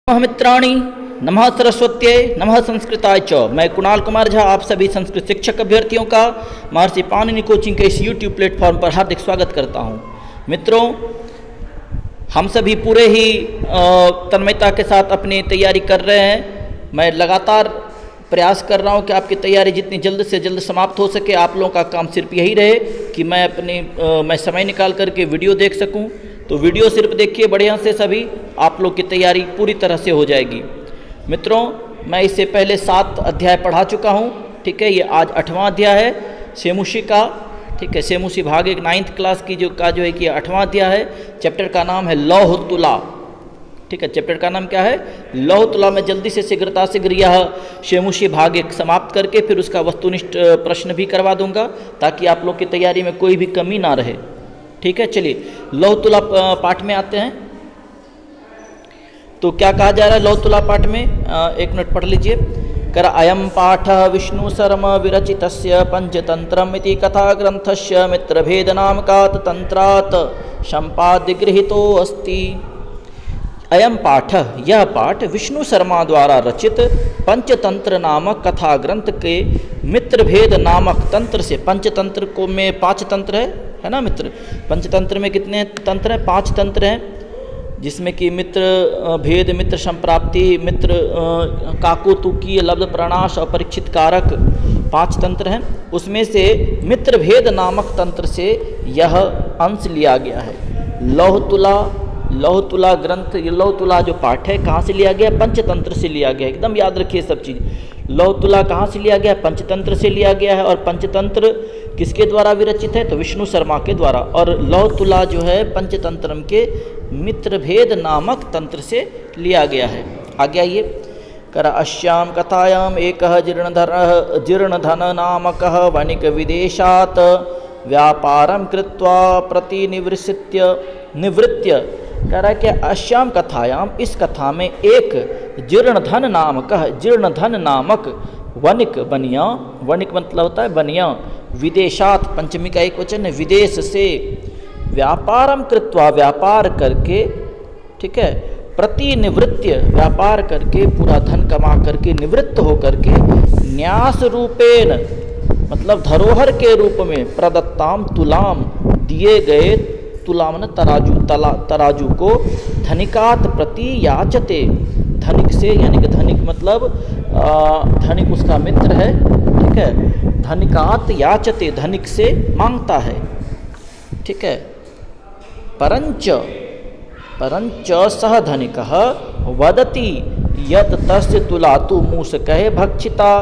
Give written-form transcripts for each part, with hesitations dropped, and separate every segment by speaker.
Speaker 1: नमः मित्राणि, नमः सरस्वत्यै, नमः संस्कृताय च। मैं कुणाल कुमार झा आप सभी संस्कृत शिक्षक अभ्यर्थियों का महर्षि पाणिनि कोचिंग के इस यूट्यूब प्लेटफॉर्म पर हार्दिक स्वागत करता हूं। मित्रों, हम सभी पूरे ही तन्मयता के साथ अपनी तैयारी कर रहे हैं। मैं लगातार प्रयास कर रहा हूं कि आपकी तैयारी जितनी जल्द से जल्द समाप्त हो सके। आप लोगों का काम सिर्फ यही रहे कि मैं समय निकाल करके वीडियो देख सकूं। तो वीडियो सिर्फ देखिए बढ़िया से, सभी आप लोग की तैयारी पूरी तरह से हो जाएगी। मित्रों, मैं इससे पहले 7 अध्याय पढ़ा चुका हूँ। ठीक है, ये आज 8वां अध्याय है सेमुषी का। ठीक है, सेमुषी भाग 1 9th क्लास की जो है कि 8वां अध्याय है। चैप्टर का नाम है लौह तुला। ठीक है, चैप्टर का नाम क्या है? लौह तुला। मैं जल्दी से शीघ्र यह सेमुषी भाग 1 समाप्त करके फिर उसका वस्तुनिष्ठ प्रश्न भी करवा दूंगा, ताकि आप लोग की तैयारी में कोई भी कमी ना रहे। ठीक है, चलिए लौह तुला पाठ में आते हैं। तो क्या कहा जा रहा है लौह तुला पाठ में? एक मिनट पढ़ लीजिए। कर अयम पाठ विष्णु शर्म विरचितस्य पंचतंत्रम इति कथा ग्रंथस्य मित्रभेद नामकात् तंत्रात् संपाद्य गृहीतो अस्ति। अयम पाठ, यह पाठ विष्णु शर्मा द्वारा रचित पंचतंत्र नामक कथा ग्रंथ के मित्रभेद नामक तंत्र से। पंचतंत्र को में 5 तंत्र है ना मित्र? पंचतंत्र में कितने तंत्र हैं? 5 तंत्र हैं, जिसमें कि मित्र भेद, मित्र संप्राप्ति, मित्र काकुतुकीय, लब्ध प्रणाश और परीक्षित कारक 5 तंत्र हैं। उसमें से मित्र भेद नामक तंत्र से यह अंश लिया गया है। लौह तुला ग्रंथ, ये लौह तुला जो पाठ है कहाँ से लिया गया? पंचतंत्र से लिया गया। एकदम याद रखिए सब चीज़। लौह तुला कहाँ से लिया गया? पंचतंत्र से लिया गया है। और पंचतंत्र किसके द्वारा विरचित है? तो विष्णु शर्मा के द्वारा। और लौह तुला जो है पंचतंत्रम के मित्रभेद नामक तंत्र से लिया गया है। आगे आइए। कर अश्याम कथायाम एक जीर्णधन नामक वणिक विदेशात व्यापारम कृत्वा निवृत्य। कह रहा है कि अश्याम कथायाम, इस कथा में एक जीर्णधन नामक वणिक, बनिया, वणिक मतलब होता है बनिया, विदेशात, पंचमी का एक वचन है, विदेश से, व्यापारम कृत्वा, व्यापार करके, ठीक है, प्रतिनिवृत्य, व्यापार करके पूरा धन कमा करके निवृत्त होकर के, न्यास रूपेण मतलब धरोहर के रूप में, प्रदत्ताम तुलाम, दिए गए, तुलाम न तराजू को, धनिकात प्रति याचते, धनिक से, यानी कि धनिक मतलब धनिक उसका मित्र है। ठीक है, धनिकात याचते, धनिक से मांगता है। ठीक है, परंच सह धनिकः वदति यत तस्य तुलातु मूषकः भक्षिता।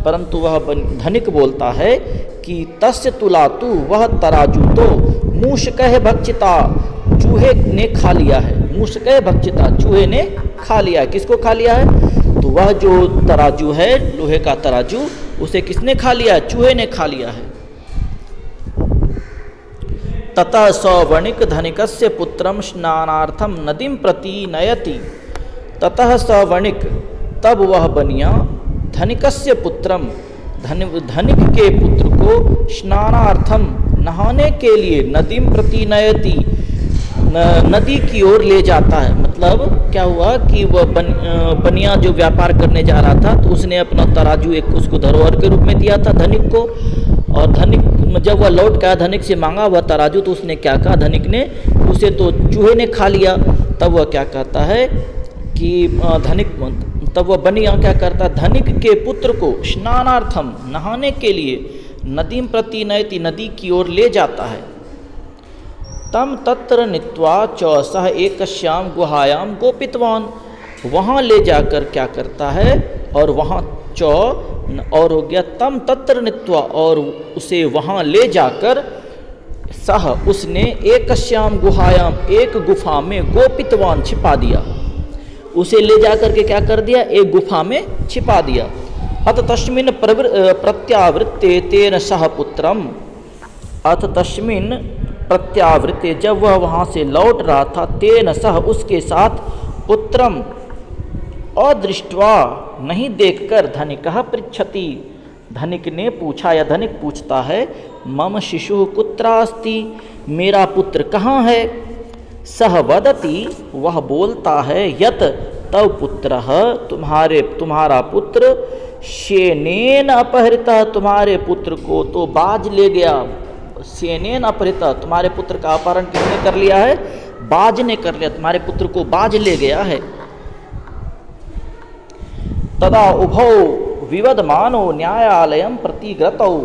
Speaker 1: परंतु वह धनिक बोलता है कि तस्य तुलातु, वह तराजू तो मूषकः भक्षिता, चूहे ने खा लिया है। मूषकः भक्षिता, चूहे ने खा लिया है। किसको खा लिया है? तो वह जो तराजू है, लोहे का तराजू, उसे किसने खा लिया है? चूहे ने खा लिया है। ततः स वणिक धनिकस्य पुत्रम स्नानार्थम नदीम प्रति नयति। ततः स वणिक, तब वह बनिया, धनिकस्य पुत्रम, धनिक के पुत्र को, स्नानार्थम नहाने के लिए, नदीम प्रति नयति, नदी की ओर ले जाता है। मतलब क्या हुआ कि वह बनिया जो व्यापार करने जा रहा था, तो उसने अपना तराजू एक उसको धरोहर के रूप में दिया था धनिक को। और धनिक जब वह लौट गया, धनिक से मांगा वह तराजू, तो उसने क्या कहा धनिक ने, उसे तो चूहे ने खा लिया। तब वह क्या कहता है कि तब वह बनिया क्या करता, धनिक के पुत्र को स्नानार्थम, नहाने के लिए, नदीम प्रति नयति, नदी की ओर ले जाता है। तम तत्र नीत्वा च सह एकस्याम गुहायाम गोपितवान, वहाँ ले जाकर क्या करता है, और वहाँ और हो गया तम तत्र नीत्वा, और उसे वहाँ ले जाकर, सह उसने, एकस्याम गुहायाम, एक गुफा में, गोपितवान छिपा दिया। उसे ले जाकर के क्या कर दिया? एक गुफा में छिपा दिया। अथ तस्मिन् प्रत्यावृत्ते तेन सह पुत्रम, अथ तस्मिन् प्रत्यावृत्ते, जब वह वहाँ से लौट रहा था, तेन सह उसके साथ, पुत्रम अदृष्ट्वा, नहीं देखकर, धनिकः पृच्छति, धनिक ने पूछा या धनिक पूछता है, मम शिशु कुत्रास्ति, मेरा पुत्र कहाँ है? सह वदति, वह बोलता है, यत तव पुत्रः तुम्हारा पुत्र शेनेन अपहृतः, तुम्हारे पुत्र को तो बाज ले गया। शेनेन अपहृतः, तुम्हारे पुत्र का अपहरण किसने कर लिया है? बाज ने कर लिया, तुम्हारे पुत्र को बाज ले गया है। तदा उभौ विवदमानो न्यायालयं प्रतिगतौ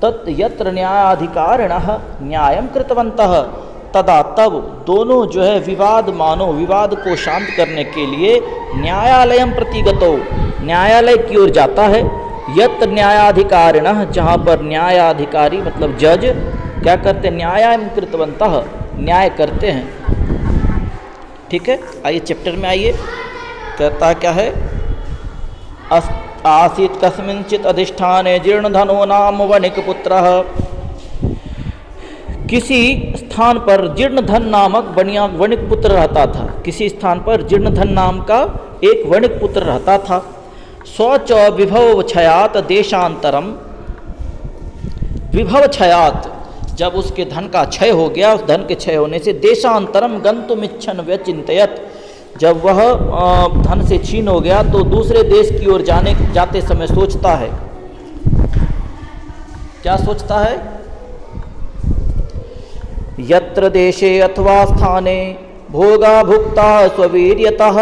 Speaker 1: तत् यत्र न्यायाधिकारिणः न्यायं कृतवन्तः। तदा तब दोनों जो है विवाद को शांत करने के लिए न्यायालयं प्रतिगतौ, न्यायालय की ओर जाता है। यत्र न्यायाधिकारिणः, जहाँ पर न्यायाधिकारी मतलब जज क्या करते? न्यायं कृतवन्तः, न्याय करते हैं। ठीक है, आइए चैप्टर में आइए। कहता क्या है? आसीत् कस्मिंचित् अधिष्ठाने जीर्णधनो नाम वणिकपुत्रः। किसी स्थान पर जीर्णधन नामक वणिक पुत्र रहता था। किसी स्थान पर जीर्णधन नाम का एक वणिक पुत्र रहता था। स्वच विभव क्षयात देशांतरम, विभव क्षयात, जब उसके धन का क्षय हो गया, उस धन के क्षय होने से देशांतरम गंतुमिच्छन व्यचिंतयत, जब वह धन से छीन हो गया तो दूसरे देश की ओर जाते समय सोचता है। क्या सोचता है? यत्र देशे अथवा स्थाने भोगा भुक्ता स्ववीर्यतः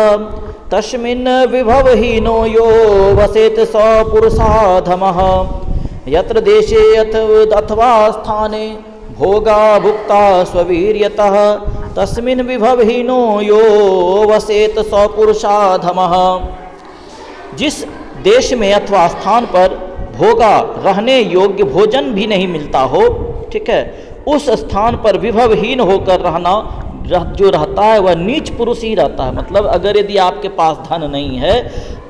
Speaker 1: तस्मिन् विभवहीनो यो वसेत स पुरुषाधमः। यत्र देशे अथवा स्थाने भोगा भुक्ता स्ववीर्यतः तस्मिन् विभवहीनो यो वसेत स पुरुषाधमः। जिस देश में अथवा स्थान पर भोगा रहने योग्य भोजन भी नहीं मिलता हो, ठीक है, उस स्थान पर विभवहीन होकर रहना जो रहता है वह नीच पुरुष ही रहता है। मतलब अगर यदि आपके पास धन नहीं है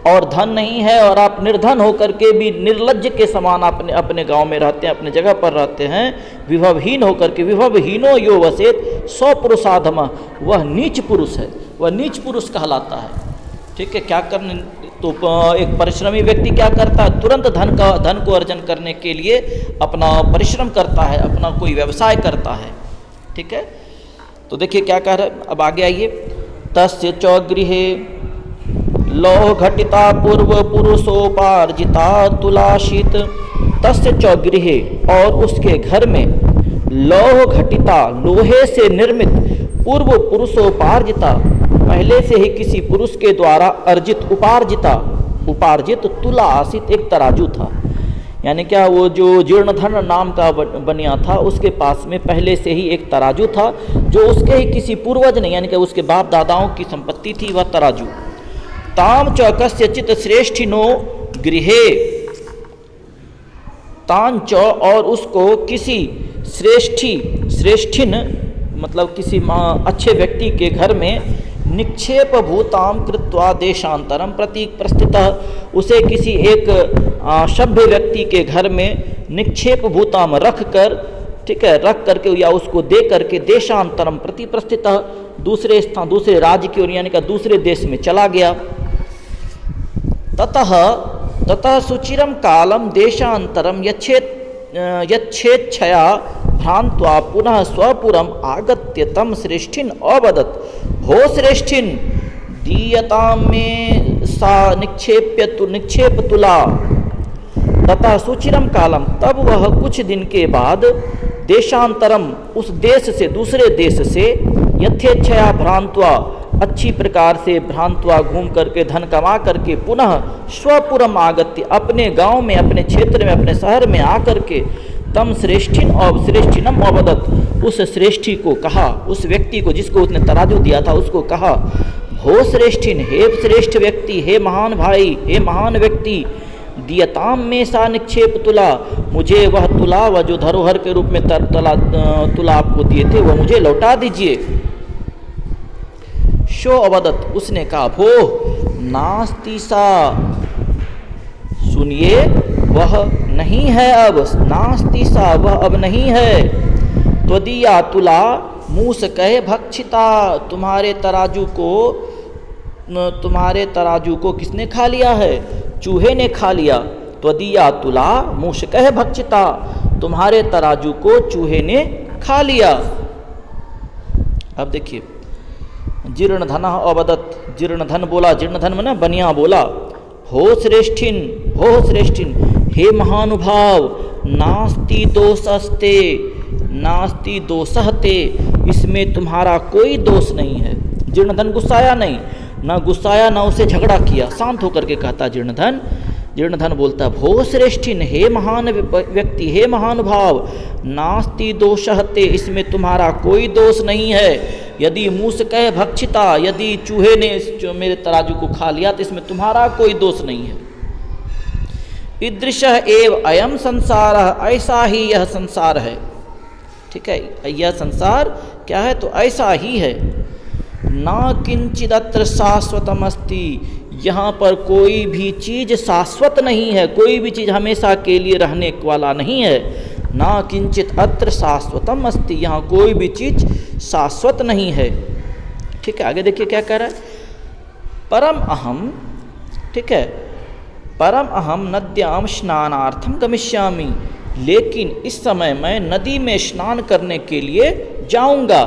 Speaker 1: और आप निर्धन होकर के भी निर्लज्ज के समान अपने गांव में रहते हैं, अपने जगह पर रहते हैं, विभवहीन होकर के, विभवहीनो यो वसेत सौ पुरुषाधम, वह नीच पुरुष है, वह नीच पुरुष कहलाता है। ठीक है, क्या करने तो एक परिश्रमी व्यक्ति क्या करता है? तुरंत धन को अर्जन करने के लिए अपना परिश्रम करता है, अपना कोई व्यवसाय करता है। ठीक है, तो देखिए क्या कह रहा है, अब आगे आइए। तस्य च गृहे लौह घटिता पूर्व पुरुषोपार्जिता तुलाशीत। तस्य च गृहे, और उसके घर में लौह घटिता, लोहे से निर्मित, पूर्व पुरुषोपार्जिता, पहले से ही किसी पुरुष के द्वारा अर्जित, उपार्जित तुला आसित, एक तराजू था। यानी क्या, वो जो जीर्णधन नाम का बनिया था उसके पास में पहले से ही एक तराजू था, जो उसके ही किसी पूर्वज ने, यानी कि उसके बाप दादाओं की संपत्ति थी वह तराजू। ताम च कस्यचित् श्रेष्ठिनो गृहे, तान च, और उसको किसी श्रेष्ठिन मतलब किसी अच्छे व्यक्ति के घर में निक्षेप भूताम कृत्वा देशांतरम प्रति प्रस्थितः, उसे किसी एक सभ्य व्यक्ति के घर में निक्षेप भूताम रख कर, ठीक है, रख करके या उसको दे करके देशांतरम प्रति प्रस्थितः, दूसरे स्थान, दूसरे राज्य की ओर, यानी कि दूसरे देश में चला गया। ततः सुचिरम कालम देशांतरम यच्छेच्छया भ्रांत्वा पुनः स्वपुरम आगत्य तम श्रेष्ठिन अवदत्, भो श्रेष्ठिन दीयतां में सा निक्षेप तुला। तथा सुचिरम कालम, तब वह कुछ दिन के बाद देशांतरम, उस देश से, दूसरे देश से, यथेच्छया भ्रांत्वा, अच्छी प्रकार से भ्रांत्वा घूम करके धन कमा करके, पुनः स्वपुरम आगत्य, अपने गांव में, अपने क्षेत्र में, अपने शहर में आकर के, तम श्रेष्ठिनम अवदत्, उस श्रेष्ठी को कहा, उस व्यक्ति को जिसको उसने तराजू दिया था उसको कहा, हो श्रेष्ठिन, हे श्रेष्ठ व्यक्ति, हे महान भाई, हे महान व्यक्ति, दियताम में सा निक्षेप तुला, मुझे वह तुला, वह जो धरोहर के रूप में तुला आपको दिए थे वह मुझे लौटा दीजिए। शो अवदत्, उसने कहा, भो नास्ति सा, सुनिए वह नहीं है अब, नास्ति सा, वह अब नहीं है। त्वदीया तुला मूस कहे भक्षिता, तुम्हारे तराजू को किसने खा लिया है? चूहे ने खा लिया। त्वदीया तुला मूस कहे भक्षिता, तुम्हारे तराजू को चूहे ने खा लिया। अब देखिए, जीर्णधन अवदत्, जीर्णधन बोला, जीर्णधन में ना बनिया बोला, हो श्रेष्ठिन, हो श्रेष्ठिन, हे महानुभाव, नास्ति दोषस्ते, नास्ति दोषहते, इसमें तुम्हारा कोई दोष नहीं है। जीर्णधन गुस्साया नहीं, ना गुस्साया ना उसे झगड़ा किया, शांत होकर के कहता जीर्णधन। जीर्णधन बोलता भो श्रेष्ठिन, हे महान व्यक्ति, हे महानुभाव, नास्ति दोषहते, इसमें तुम्हारा कोई दोष नहीं है। यदि मूषकः भक्षिता, यदि चूहे ने मेरे तराजू को खा लिया तो इसमें तुम्हारा कोई दोष नहीं है। ईदृशः एव अयम संसार, ऐसा ही यह संसार है। ठीक है, यह संसार क्या है तो ऐसा ही है। न किंचिदत्र शाश्वतम अस्ति, यहाँ पर कोई भी चीज़ शाश्वत नहीं है, कोई भी चीज़ हमेशा के लिए रहने वाला नहीं है। ना किंचित अत्र शाश्वतम अस्ति, यहाँ कोई भी चीज़ शाश्वत नहीं है। ठीक है, आगे देखिए क्या कह रहा है, परम अहम, ठीक है, परम अहम नद्याम स्नानार्थम गमिष्यामि, लेकिन इस समय मैं नदी में स्नान करने के लिए जाऊंगा।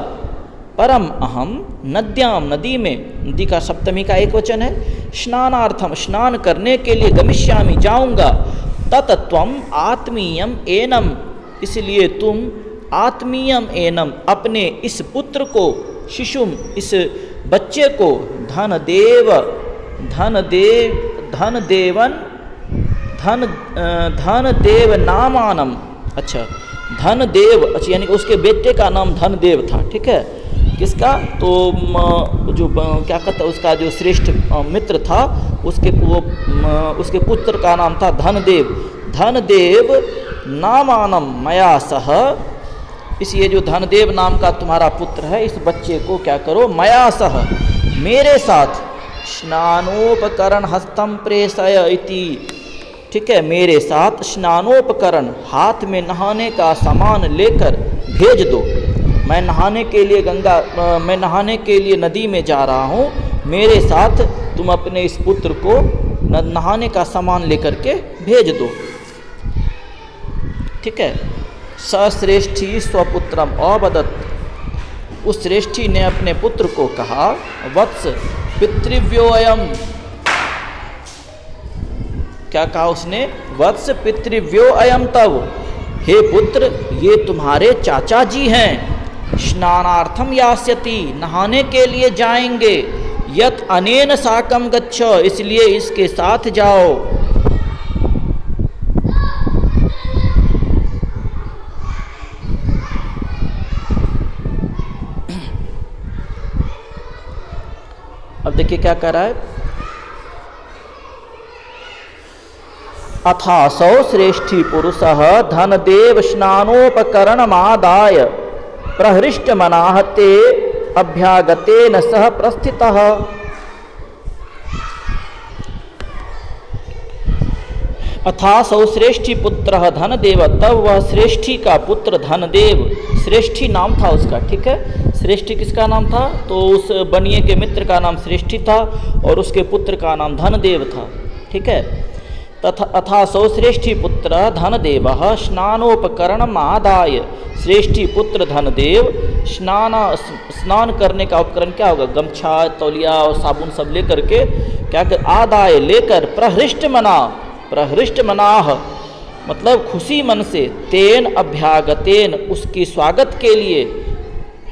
Speaker 1: परम अहम नद्याम, नदी में, नदी का सप्तमी का एक वचन है, स्नानार्थम, स्नान करने के लिए, गमिष्यामि, जाऊंगा। तत्त्वम आत्मीयम एनम, इसलिए तुम आत्मीयम एनम, अपने इस पुत्र को, शिशुम, इस बच्चे को, धनदेव, धनदेव, धनदेवन, धनदेव नामानम, अच्छा धनदेव, अच्छा यानी उसके बेटे का नाम धनदेव था। ठीक है, किसका तो जो क्या कहता है उसका जो श्रेष्ठ मित्र था उसके वो उसके पुत्र का नाम था धनदेव। धनदेव नामानम मया सह, इस ये जो धनदेव नाम का तुम्हारा पुत्र है, इस बच्चे को क्या करो, मया सह, मेरे साथ, स्नानोपकरण हस्तम प्रेषय इति, ठीक है, मेरे साथ स्नानोपकरण, हाथ में नहाने का सामान लेकर भेज दो। मैं नहाने के लिए मैं नहाने के लिए नदी में जा रहा हूँ, मेरे साथ तुम अपने इस पुत्र को नहाने का सामान लेकर के भेज दो। ठीक है, सश्रेष्ठी स्वपुत्रम अवदत्, उस श्रेष्ठी ने अपने पुत्र को कहा, वत्स पितृव्योऽयम्, क्या कहा उसने, वत्स पितृव्योऽयम् तव, हे पुत्र ये तुम्हारे चाचा जी हैं। स्नानार्थम यास्यति, नहाने के लिए जाएंगे। यत अनेन साकम गच्छ, इसलिए इसके साथ जाओ। अब देखिए क्या कह रहा है, अथासौ श्रेष्ठी पुरुषः धनदेव स्नानोपकरणमादाय प्रहृष्टमनाः ते अभ्यागतेन सह प्रस्थितः। अथासौ श्रेष्ठी पुत्रः धनदेव, तब वह श्रेष्ठी का पुत्र धनदेव, श्रेष्ठी नाम था उसका। ठीक है, श्रेष्ठी किसका नाम था तो उस बनिए के मित्र का नाम श्रेष्ठी था और उसके पुत्र का नाम धनदेव था। ठीक है, तथा अथासौ श्रेष्ठी पुत्र धनदेव स्नानोपकरणमादाय, श्रेष्ठी पुत्र धनदेव स्नान करने का उपकरण क्या होगा, गमछा, तौलिया और साबुन सब लेकर के क्या कर, आदाय लेकर, प्रहृष्ट मनाह मतलब खुशी मन से, तेन अभ्यागतेन उसकी स्वागत के लिए।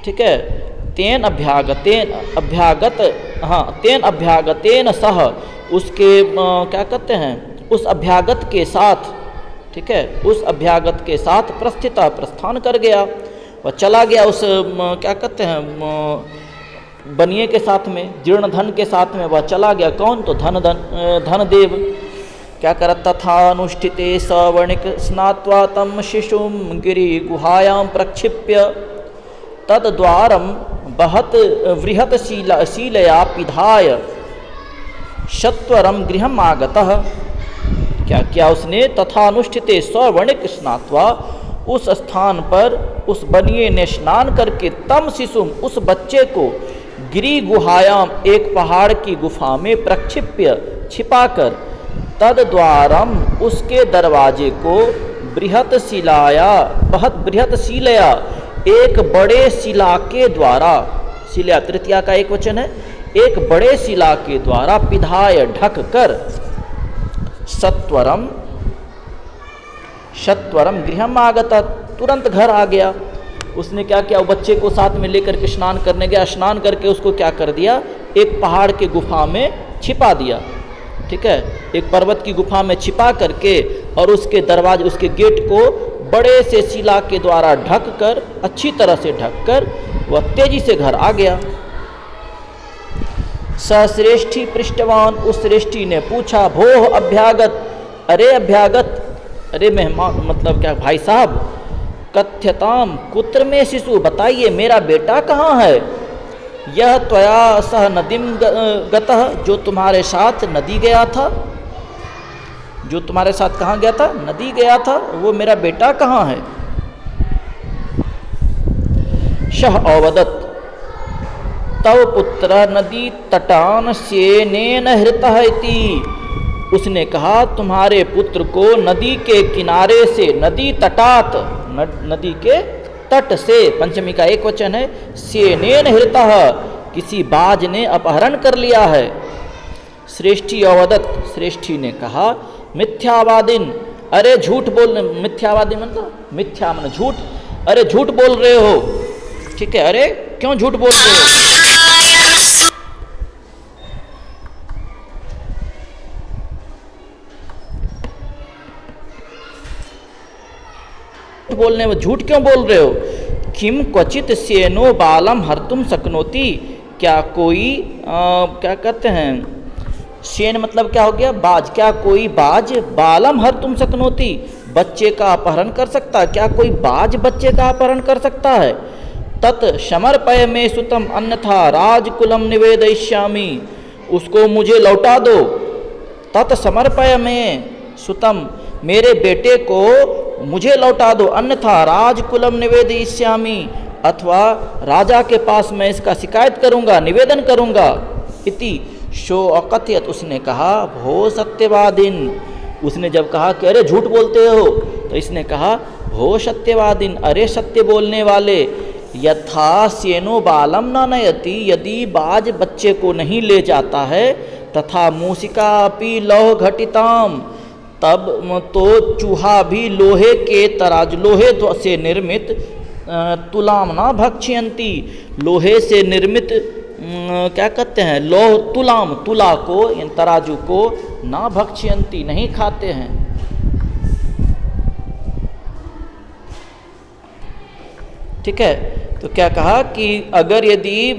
Speaker 1: ठीक है, तेन अभ्यागतेन सह, उसके क्या कहते हैं, उस अभ्यागत के साथ। ठीक है, उस अभ्यागत के साथ प्रस्थान कर गया, वह चला गया उस क्या कहते हैं बनिए के साथ में, जीर्णधन के साथ में वह चला गया। कौन तो धनदेव। क्या करत, तथा अनुष्ठिते सवर्णिक स्नात्वा तम शिशुम गिरि गुहायां प्रक्षिप्य तद्द्वारम बहत वृहत शीलया पिधाय सत्वरम गृहम आगतः। क्या किया उसने, तथा अनुष्ठिते सवर्णिक स्नात्वा, उस स्थान पर उस बनिए ने स्नान करके, तम शिशुम उस बच्चे को, गिरि गुहायाम एक पहाड़ की गुफा में, प्रक्षिप्य छिपाकर, तद्द्वारम उसके दरवाजे को, बृहत शिलया एक बड़े शिला के द्वारा, शिला तृतीया का एक वचन है, एक बड़े शिला के द्वारा पिधाय ढक कर सत्वरम सत्वरम गृहम आगत, तुरंत घर आ गया। उसने क्या किया, वो बच्चे को साथ में लेकर के स्नान करने गया, स्नान करके उसको क्या कर दिया, एक पहाड़ के गुफा में छिपा दिया। ठीक है, एक पर्वत की गुफा में छिपा करके और उसके दरवाजे, उसके गेट को बड़े से शिला के द्वारा ढक कर, अच्छी तरह से ढक कर वह तेजी से घर आ गया। सश्रेष्ठी पृष्ठवान, उस श्रेष्ठी ने पूछा, भोह अभ्यागत, अरे अभ्यागत, अरे मेहमान, मतलब क्या भाई साहब, कथ्यताम कुत्र में शिशु, बताइए मेरा बेटा कहाँ है। यह त्वया सह नदीम गतः, जो तुम्हारे साथ नदी गया था, जो तुम्हारे साथ कहाँ गया था, नदी गया था, वो मेरा बेटा कहाँ है। शह अवदत् तव पुत्र नदी तटान सेनेन हृतः इति, उसने कहा तुम्हारे पुत्र को नदी के किनारे से, नदी तटात, नदी के तट से, पंचमी का एक वचन है, सेनेन हृतः, किसी बाज ने अपहरण कर लिया है। श्रेष्ठी अवदत्, श्रेष्ठी ने कहा, मिथ्यावादिन, अरे झूठ बोल, मिथ्यावादी मतलब मिथ्या मन झूठ, अरे झूठ बोल रहे हो। ठीक है, अरे क्यों झूठ बोल रहे हो। बोलने में झूठ क्यों बोल रहे हो। किम क्वचित सेनो बालम हर्तुम शक्नोति, क्या कोई क्या कहते हैं, सेन मतलब क्या हो गया, बाज, क्या कोई बाज बालम हर्तुम शक्नोति, बच्चे का अपहरण कर सकता है, क्या कोई बाज बच्चे का अपहरण कर सकता है। तत् समर्पय में सुतम अन्यथा राजकुलम निवेदयिष्यामि, उसको मुझे लौटा दो। तत् समर्पय में सुतम, मेरे बेटे को मुझे लौटा दो, अन्यथा राजकुलम निवेदयिष्यामि, अथवा राजा के पास मैं इसका शिकायत करूंगा, निवेदन करूंगा। इति शो अकथयत, उसने कहा, भो सत्यवादिन, उसने जब कहा कि अरे झूठ बोलते हो, तो इसने कहा, भो सत्यवादिन, अरे सत्य बोलने वाले, यथा सेनो बालम न नयति, यदि बाज बच्चे को नहीं ले जाता है, तथा मूसिका अपि लौह घटिताम, तब तो चूहा भी लोहे के तराजू, लोहे से निर्मित तुलाम ना भक्ष्यंती, लोहे से निर्मित क्या कहते हैं, लोह तुलाम, तुला को, तराजू को, ना भक्ष्यंती, नहीं खाते हैं। ठीक है, तो क्या कहा कि अगर यदि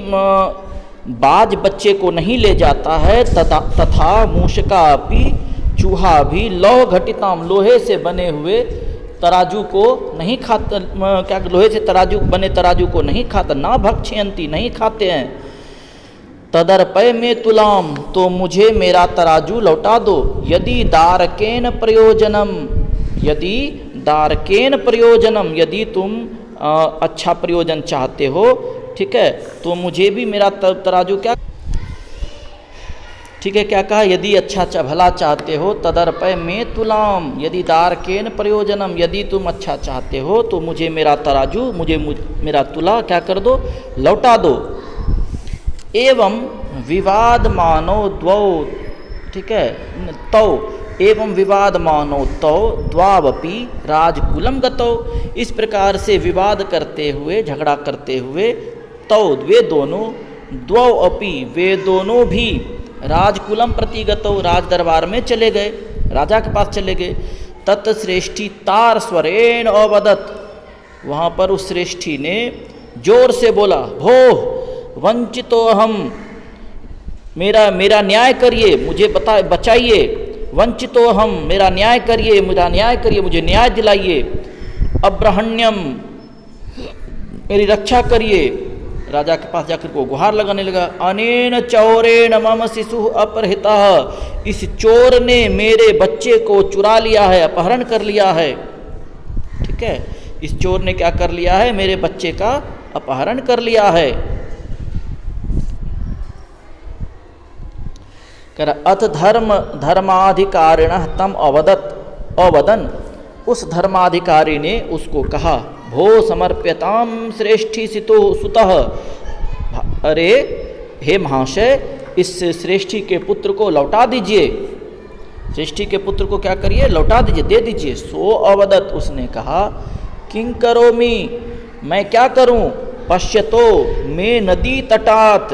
Speaker 1: बाज बच्चे को नहीं ले जाता है, तथा मूषका भी, चूहा भी, लौह घटिताम, लोहे से बने हुए तराजू को नहीं खाता, क्या लोहे से तराजू बने तराजू को नहीं खाता, ना भक्ष्यंती, नहीं खाते हैं। तदर्पय में तुलाम, तो मुझे मेरा तराजू लौटा दो। यदि दारकेन प्रयोजनम, यदि दारकेन प्रयोजनम, यदि तुम अच्छा प्रयोजन चाहते हो, ठीक है, तो मुझे भी मेरा तराजू क्या, ठीक है, क्या कहा, यदि अच्छा भला चाहते हो, तदर्पय में तुलाम, यदि दारकेन प्रयोजनम, यदि तुम अच्छा चाहते हो तो मुझे मेरा तराजू, मुझे मेरा तुला क्या कर दो, लौटा दो। एवं विवाद मानो द्वौ, ठीक है, तौ, एवं विवाद मानो तौ द्वावपि राजकुलम गतौ, इस प्रकार से विवाद करते हुए, झगड़ा करते हुए, तौ, वे दोनों, द्वौ अपि, वे दोनों भी, राजकुलम प्रतिगतौ, राज दरबार में चले गए, राजा के पास चले गए। तत् श्रेष्ठी तार स्वरेण अवदत्, वहाँ पर उस श्रेष्ठी ने जोर से बोला, भो वंचितो हम, मेरा न्याय करिए, मुझे बचाइए, वंचितो हम, मेरा न्याय करिए, मेरा न्याय करिए, मुझे न्याय दिलाइए। अब्रहण्यम, मेरी रक्षा करिए। राजा के पास जाकर को गुहार लगाने लगा। अनेन चौरेण मम शिशु अपहृतः, इस चोर ने मेरे बच्चे को चुरा लिया है, अपहरण कर लिया है। ठीक है, इस चोर ने क्या कर लिया है, मेरे बच्चे का अपहरण कर लिया है। कर अथ धर्माधिकारिण तम अवदन, उस धर्माधिकारी ने उसको कहा, भो समर्प्यताम श्रेष्ठी सितो सुतः, अरे हे महाशय, इस श्रेष्ठी के पुत्र को लौटा दीजिए, श्रेष्ठी के पुत्र को क्या करिए, लौटा दीजिए, दे दीजिए। सो अवदत, उसने कहा, किं करोमि, मैं क्या करूं, पश्यतो मैं नदी तटात,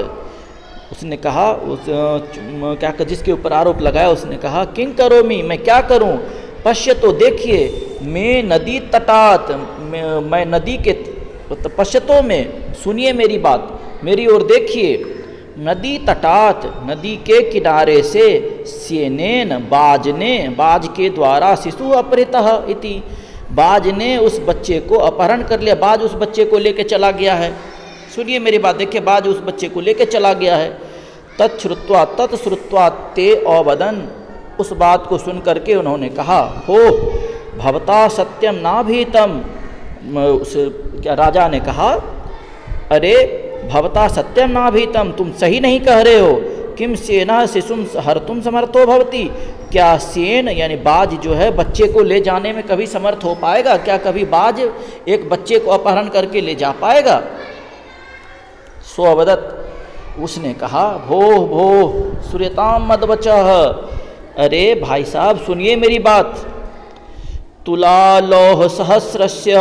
Speaker 1: उसने कहा क्या जिसके ऊपर आरोप लगाया, उसने कहा किं करोमि, मैं क्या करूं, पश्यतो देखिए, मैं नदी तटात, मैं नदी के, पश्यतो में सुनिए मेरी बात, मेरी ओर देखिए, नदी तटात, नदी के किनारे से, सेनेन, बाज ने, बाज के द्वारा, शिशु अपहृतः इति, बाज ने उस बच्चे को अपहरण कर लिया, बाज उस बच्चे को लेके चला गया है। सुनिए मेरी बात, देखिए, बाज उस बच्चे को लेके चला गया है। तत्श्रुत्वा ते अवदन, उस बात को सुन करके उन्होंने कहा, हो भवता सत्यम नाभीतम, उस क्या राजा ने कहा, अरे भवता सत्यम नाभीतम, तुम सही नहीं कह रहे हो, किम सेना शिशुम हर्तुम समर्थो भवती, क्या सेन यानी बाज जो है बच्चे को ले जाने में कभी समर्थ हो पाएगा, क्या कभी बाज एक बच्चे को अपहरण करके ले जा पाएगा। सो अवदत, उसने कहा, भो सूर्यताम मदवचः, अरे भाई साहब सुनिए मेरी बात, तुला लौह सहस्रस्य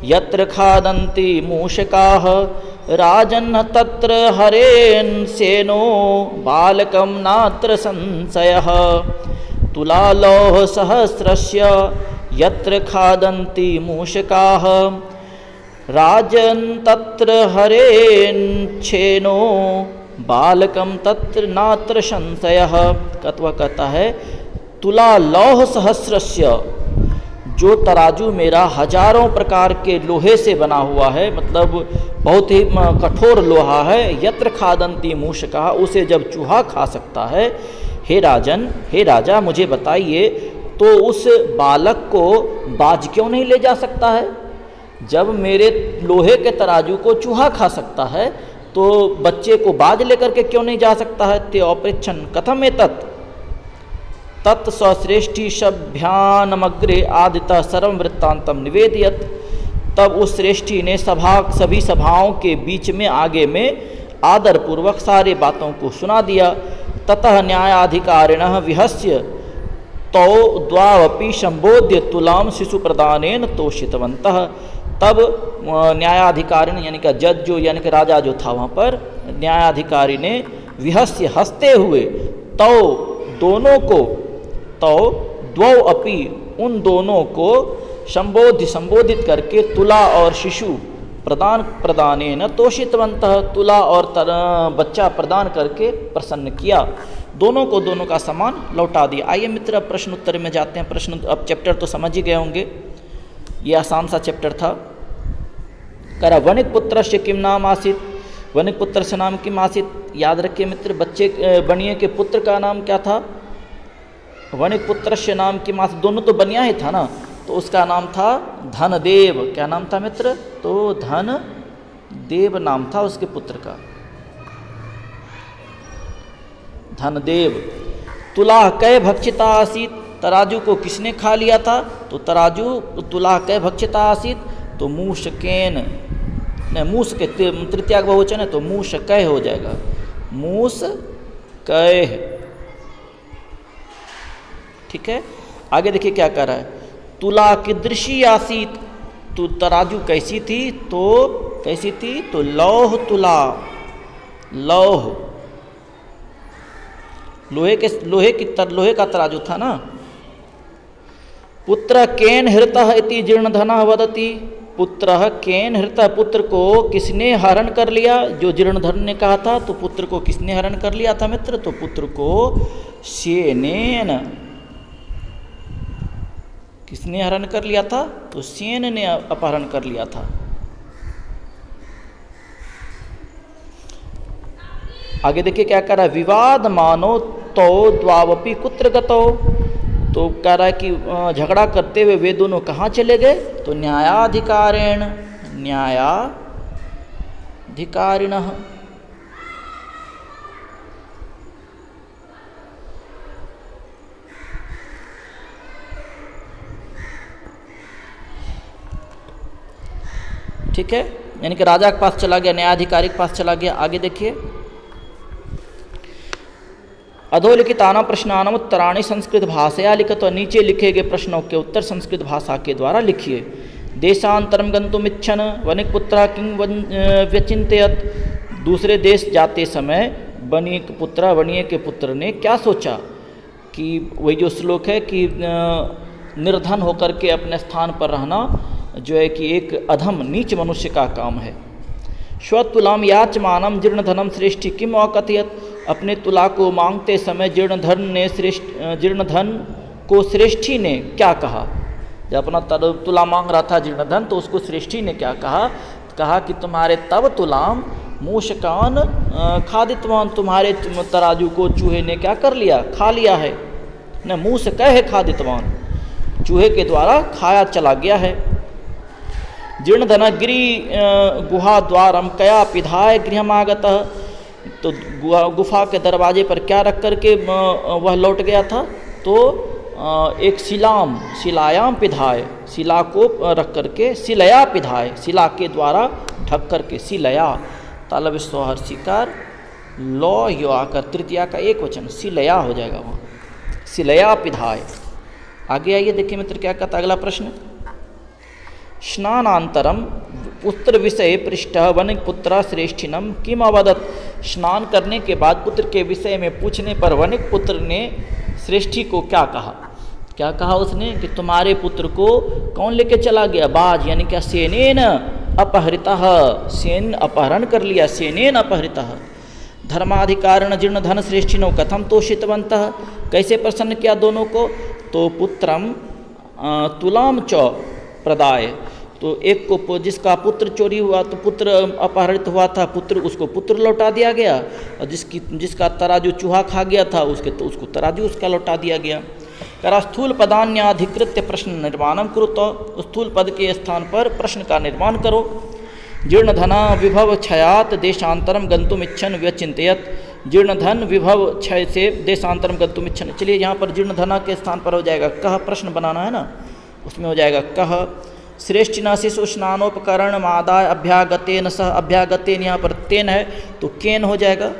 Speaker 1: यत्र खादन्ति मूषकाः राजन् तत्र हरेन् सेनो बालकं नात्र संशयः, तुला लौह सहस्रस्य यत्र खादन्ति मूषकाः राजन् तत्र हरेन् छेनो बालकम तत्र नात्र संशयः। कत्वा कहता है, तुला लौह सहस्रस्य, जो तराजू मेरा हजारों प्रकार के लोहे से बना हुआ है, मतलब बहुत ही कठोर लोहा है, यत्र खादंती मूषका, उसे जब चूहा खा सकता है, हे राजन, हे राजा मुझे बताइए, तो उस बालक को बाज क्यों नहीं ले जा सकता है। जब मेरे लोहे के तराजू को चूहा खा सकता है तो बच्चे को बाज लेकर के क्यों नहीं जा सकता है। ते अपृच्छन कथम एतत् तत् सश्रेष्ठी सभ्यानमग्रे आदिता सर्व वृत्तांतम निवेदयत। तब उस श्रेष्ठी ने सभी सभाओं के बीच में आगे में आदरपूर्वक सारे बातों को सुना दिया। ततः न्यायाधिकारिणः विहस्य तौ द्वावपि संबोध्य तुलाम शिशु प्रदानेन तोषितवन्तः। तब न्यायाधिकारी यानी कि जज जो यानी कि राजा जो था वहाँ पर, न्यायाधिकारी ने विहस्य हंसते हुए तौ दोनों को, तौ द्वौ अपि उन दोनों को संबोधित करके तुला और शिशु प्रदानेन तोषितवन्तः, तुला और बच्चा प्रदान करके प्रसन्न किया। दोनों को दोनों का सामान लौटा दिया। आइए मित्र अब प्रश्न उत्तर में जाते हैं। प्रश्न अब चैप्टर तो समझ ही गए होंगे, ये आसान सा चैप्टर था। करा वणिक पुत्र से किम नाम आसित, वणिक पुत्र से नाम किम आसित। याद रखिए मित्र, बच्चे बनिए के पुत्र का नाम क्या था। वणिक पुत्र से नाम किम आसित, दोनों तो बनिया ही था ना, तो उसका नाम था धनदेव। क्या नाम था मित्र, तो धनदेव नाम था उसके पुत्र का, धनदेव। तुला कै भक्षिता आसीत, तराजू को किसने खा लिया था, तो तराजू तुला कै भक्षिता आसीत, तो मूषकेन, नहीं मूस के तृतीया का बहुवचन है तो मूषकै हो जाएगा, मूषकै। ठीक है, आगे देखिए क्या कर रहा है। तुला कीदृशी आसीत, तो तराजू कैसी थी, तो कैसी थी, तो लौह तुला, लौह लोहे का तराजू था ना। पुत्र केन हृतः इति जीर्णधनः वदति, पुत्र केन हृतः, पुत्र को किसने हरण कर लिया, जो जीर्णधन ने कहा था, तो पुत्र को किसने हरण कर लिया था मित्र, तो पुत्र को सेनेन, किसने हरण कर लिया था, तो सेन ने अपहरण कर लिया था। आगे देखिए क्या कह रहा है। विवाद मानो तो द्वावपि कुत्र गतो, तो कह रहा है कि झगड़ा करते हुए वे दोनों कहाँ चले गए, तो न्यायाधिकारेण, न्यायाधिकारिणः। ठीक है, यानी कि राजा के पास चला गया, न्यायाधिकारी के पास चला गया। आगे देखिए, अधोलिखितानां प्रश्नानां उत्तराणि संस्कृत भाषया लिखत, और नीचे लिखे गए प्रश्नों के उत्तर संस्कृत भाषा के द्वारा लिखिए। देशांतरम गंतुमिच्छन वणिकपुत्रः किं व्यचिन्तयत्, दूसरे देश जाते समय वणिक के पुत्र ने क्या सोचा, कि वही जो श्लोक है कि निर्धन होकर के अपने स्थान पर रहना जो है कि एक अधम नीच मनुष्य का काम है। स्वतुलाम याचमानम जीर्णधनम श्रेष्ठी किम अकथयत, अपने तुला को मांगते समय जीर्णधन को श्रेष्ठी ने क्या कहा। जब अपना तुला मांग रहा था जीर्णधन, तो उसको श्रेष्ठी ने क्या कहा कि तुम्हारे तब तुलाम मूषकान खादितवान, तुम्हारे तराजू को चूहे ने क्या कर लिया, खा लिया है। न मूषक है खादितवान, चूहे के द्वारा खाया चला गया है। जीर्णधन गिरी गुहा द्वारम कया पिधाय गृहमागतः, तो गुफा के दरवाजे पर क्या रख करके वह लौट गया था, तो एक शिलायाम पिधाय, शिला को रख करके शिलया पिधाय, शिला के द्वारा ढक करके, शिलया तालब स्वहर्षिकार लौ यो आकर तृतीया का एक वचन शिलया हो जाएगा वहाँ, शिलया पिधाय। आगे आइए देखिए मित्र क्या कहता अगला प्रश्न। स्नानांतरम पुत्र विषय पृष्ठ वणिकपुत्र श्रेष्ठिनम किम अवदत, स्नान करने के बाद पुत्र के विषय में पूछने पर वणिक पुत्र ने श्रेष्ठी को क्या कहा उसने, कि तुम्हारे पुत्र को कौन लेके चला गया, बाज, यानी क्या सेनेन अपहृतः, सेन अपहरण कर लिया, सेनेन अपहृतः। धर्माधिकारण जीर्णधन श्रेष्ठिनो कथम तोषितवन्तः, कैसे प्रसन्न किया दोनों को, तो पुत्रम तुलाम च प्रदाय, तो एक को जिसका पुत्र चोरी हुआ, तो पुत्र अपहरित हुआ था, उसको पुत्र लौटा दिया गया, और जिसका तराजू चूहा खा गया था उसको तराजू उसका लौटा दिया गया। करा स्थूल पदान्याधिकृत्य प्रश्न निर्माणम कुरुतो, स्थूल पद के स्थान पर प्रश्न का निर्माण करो। जीर्णधना विभव क्षयात देशांतरम गंतुम इच्छन व्यचिंतयत, जीर्णधन विभव क्षय से देशांतरम गंतुम इच्छन, चलिए यहाँ पर जीर्णधना के स्थान पर हो जाएगा कह, प्रश्न बनाना है ना, उसमें हो जाएगा कह। श्रेष्ठिना शिशु स्नानोपकरण मादाय अभ्यागतेन सह, अभ्यागतेन यहाँ पर तेन है तो केन हो जाएगा।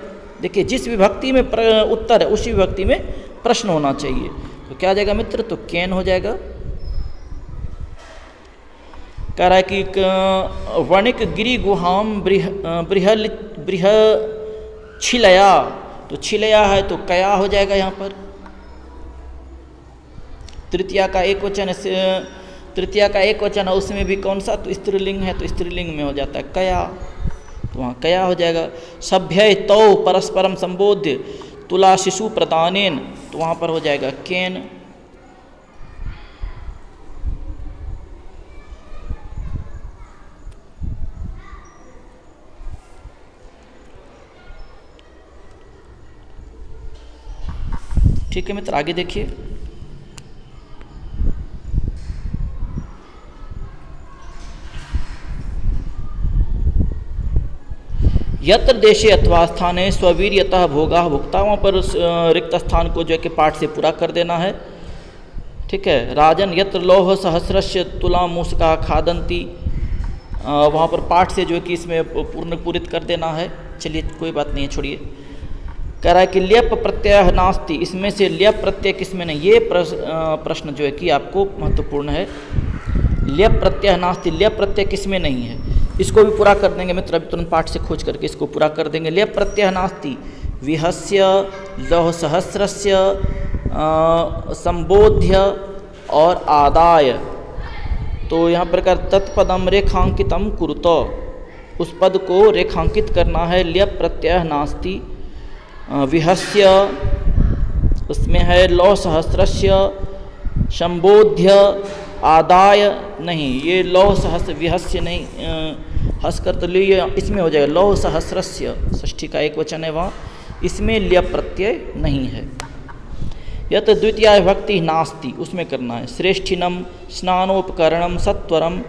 Speaker 1: देखिए जिस विभक्ति में उत्तर है उसी विभक्ति में प्रश्न होना चाहिए, तो क्या आ जाएगा मित्र, तो केन हो जाएगा। कह रहा है कि वणिक गिरी गुहाम बृह छिलया, तो छिलया है तो कया हो जाएगा यहाँ पर। तृतीया का एक वचन है, उसमें भी कौन सा, तो स्त्रीलिंग है, तो स्त्रीलिंग में हो जाता है कया, तो वहाँ कया हो जाएगा। सभ्य तौ परस्परम संबोध्य तुला शिशु प्रदानेन, तो वहाँ पर हो जाएगा केन। ठीक है मित्र, आगे देखिए। यत्र देशे अथवा स्थाने स्ववीर्यतः भोगा भुक्ता, वहाँ पर रिक्त स्थान को जो है कि पाठ से पूरा कर देना है। ठीक है। राजन यत्र लौह सहस्रस्य तुला मूषका खादंती, वहाँ पर पाठ से जो है कि इसमें पूरित कर देना है। चलिए कोई बात नहीं है, छोड़िए। कह रहा है कि ल्यप प्रत्यय नास्ति, इसमें से ल्यप प्रत्यय किसमें नहीं, ये प्रश्न जो है कि आपको महत्वपूर्ण है। ल्यप प्रत्यय नास्ति, ल्यप प्रत्यय किसमें नहीं है, इसको भी पूरा कर देंगे मित्र, अभी तुरंत पाठ से खोज करके इसको पूरा कर देंगे। ल्यप प्रत्यय नास्ति विहस्य लौह सहस्रस्य संबोध्य और आदाय, तो यहाँ प्रकार तत्पदम रेखांकितम कुरुतो, उस पद को रेखांकित करना है। ल्यप प्रत्यय नास्ति विहस्य, उसमें है लौह सहस्रस्य संबोध्य आदाय नहीं, ये लौह सहस्र विहस्य नहीं, हंस कर तो लिए इसमें हो जाएगा लौह सहस्रस्य, षष्ठी का एक वचन है वहाँ, इसमें ल्यप प्रत्यय नहीं है। यह तो द्वितीय विभक्ति नास्ति, उसमें करना है। श्रेष्ठिनम स्नानोपकरणम सत्वरम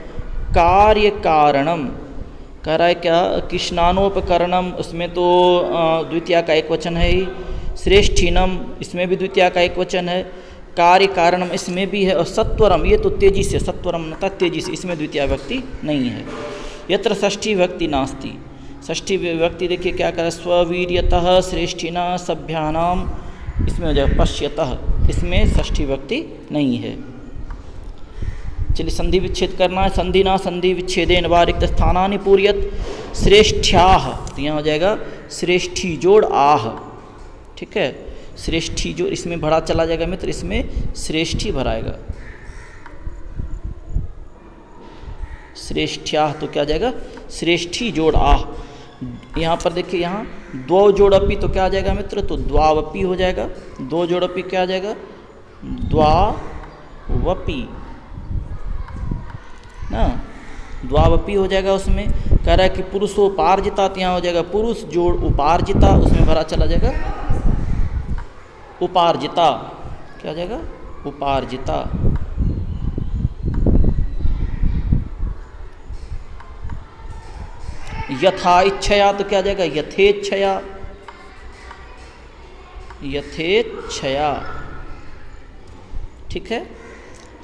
Speaker 1: कार्य कारणम, कह रहा है क्या कि स्नानोपकरणम, उसमें तो द्वितीय का एक वचन है ही। श्रेष्ठिनम, इसमें भी द्वितीय का एक वचन है। कार्य कारणम, इसमें भी है। और सत्वरम, ये तो तेजी से, सत्वरम नता तेजी से, इसमें द्वितीय विभक्ति नहीं है। यत्र षष्ठी विभक्ति नास्ति, षष्ठी विभक्ति देखिए क्या करे, स्ववीर्यतः श्रेष्ठिना सभ्यानाम, इसमें हो जाएगा पश्यतः, इसमें षष्ठी विभक्ति नहीं है। चलिए संधि विच्छेद करना है। संधिना संधि विच्छेदेन वा रिक्त स्थानानि पूर्यत श्रेष्ठ्याः, तो यहाँ हो जाएगा श्रेष्ठी जोड़ आह, ठीक है, श्रेष्ठी जोड़, इसमें भरा चला जाएगा मित्र, इसमें श्रेष्ठी भराएगा, श्रेष्ठ्याः तो क्या आ जाएगा, श्रेष्ठी जोड़ आह। यहाँ पर देखिए, यहाँ द्वौ जोड़पी तो क्या आ जाएगा मित्र, तो द्वावपी हो जाएगा, दो जोड़पी क्या आ जाएगा, द्वावपी ना, द्वावपी हो जाएगा। उसमें कह रहा है कि पुरुषोपार्जिता, तो यहाँ हो जाएगा पुरुष जोड़ उपार्जिता, उसमें भरा चला जाएगा उपार्जिता, क्या हो जाएगा, उपार्जिता। यथा इच्छया तो क्या आ जाएगा, यथेच्छया, यथेच्छया, ठीक है।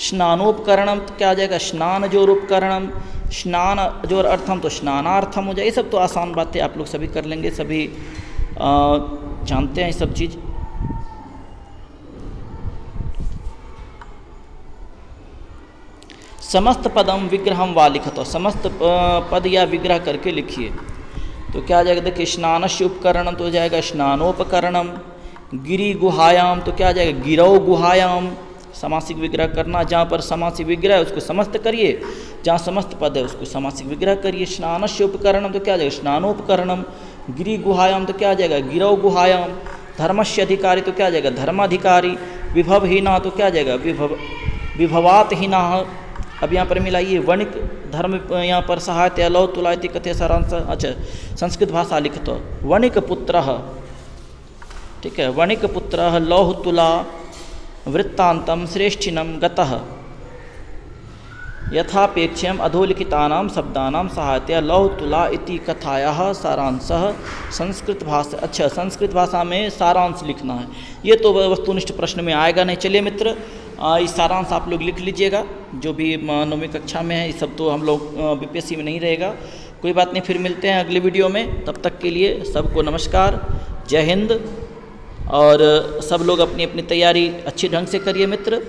Speaker 1: स्नानोपकरणम तो क्या आ जाएगा, स्नान जोर उपकरणम, स्नान जोर अर्थम तो स्नानार्थम हो जाए। ये सब तो आसान बातें आप लोग सभी कर लेंगे, सभी जानते हैं ये सब चीज़। समस्त पदम विग्रहम वा लिखत, समस्त पद या विग्रह करके लिखिए, तो क्या आ जाएगा, देखिए स्नानस्य उपकरणम तो हो जाएगा स्नानोपकरणम, गिरि गुहायाम तो क्या आ जाएगा, गिरौ गुहायाम, समासिक विग्रह करना, जहाँ पर समासिक विग्रह है उसको समस्त करिए, जहाँ समस्त पद है उसको समासिक विग्रह करिए। स्नानस्य उपकरणम तो क्या आ जाएगा, स्नानोपकरणम, गिरि गुहायाम तो क्या आ जाएगा, गिरौ गुहायाम, धर्मस्य अधिकारी तो क्या आ जाएगा, धर्माधिकारी, विभवहीना तो क्या आ जाएगा, विभवातहीना। अब यहाँ पर मिलाइए, वणिक धर्म, यहाँ पर सहायता लौ तुला इति कथे सारांश, अच्छा संस्कृत भाषा लिखतो, वणिक पुत्रः, ठीक है, वणिक पुत्रः लौह तुला वृत्तांतम श्रेष्ठिनम गतः यथापेक्ष्यम अधोलिखितानां शब्दानां सहायतया लौह तुला इति कथायाः सारांशः संस्कृत भाषा, अच्छा संस्कृत भाषा में सारांश लिखना है, ये तो वस्तुनिष्ठ प्रश्न में आएगा नहीं। चलिए मित्र, इस सारांश आप लोग लिख लीजिएगा, जो भी 9वीं कक्षा में है, ये सब तो हम लोग बीपीएससी में नहीं रहेगा, कोई बात नहीं, फिर मिलते हैं अगले वीडियो में। तब तक के लिए सबको नमस्कार, जय हिंद, और सब लोग अपनी अपनी तैयारी अच्छी ढंग से करिए मित्र।